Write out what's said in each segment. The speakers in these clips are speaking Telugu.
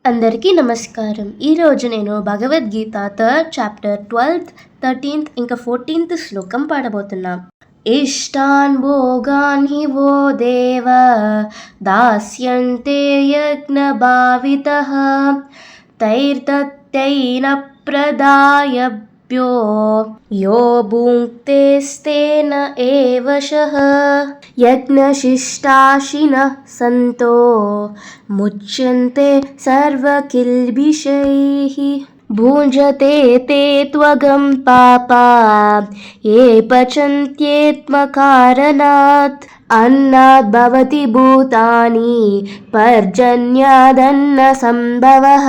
అందరికీ నమస్కారం. ఈరోజు నేను Bhagavad Gita 3rd chapter 12th, 13th ఇంకా 14th శ్లోకం పాడబోతున్నా. ఇష్టాన్ భోగాన్ హి వో దేవ దాస్యంతే యజ్ఞ భావితః తైర్దత్తైన ప్రదాయభ్యో యో భుంక్తేస్తేన ఏవ శః యజ్ఞశిష్టాశినః సంతో ముచ్యంతే సర్వకిల్బిషైః భుంజతే తే త్వగం పాపా ఏ పచంత్యేత్మకారణాత్ అన్నాద్ భవతి భూతాని పర్జన్యాదన్న సంభవః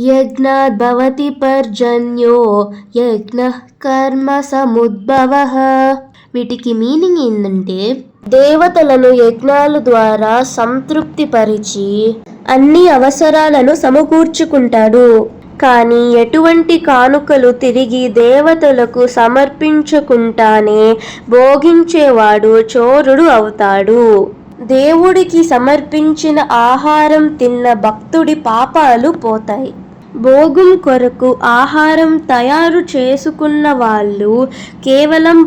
యజ్ఞాద్ భవతి పర్జన్యో యజ్ఞః కర్మ సముద్భవః. వీటికి మీనింగ్ ఏంటంటే, దేవతలను యజ్ఞాల ద్వారా సంతృప్తిపరిచి అన్ని అవసరాలను సమకూర్చుకుంటాడు. కానీ ఎటువంటి కానుకలు తిరిగి దేవతలకు సమర్పించకుండానే భోగించేవాడు చోరుడు అవుతాడు. దేవుడికి సమర్పించిన ఆహారం తిన్న భక్తుడి పాపాలు పోతాయి. భోగం కొరకు ఆహారం తయారు చేసుకున్న వాళ్ళు కేవలం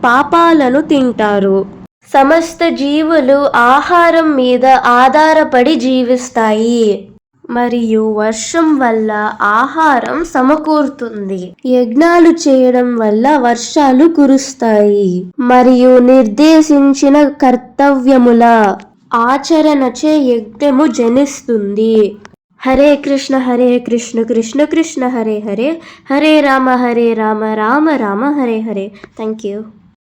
పాపాలను తింటారు. సమస్త జీవులు ఆహారం మీద ఆధారపడి జీవిస్తాయి మరియు వర్షం వల్ల ఆహారం సమకూరుతుంది. యజ్ఞాలు చేయడం వల్ల వర్షాలు కురుస్తాయి మరియు నిర్దేశించిన కర్తవ్యముల ఆచరణచే యజ్ఞము జనిస్తుంది. హరే కృష్ణ కృష్ణ కృష్ణ హరే హరే, హరే రామ రామ రామ హరే హరే. Thank you.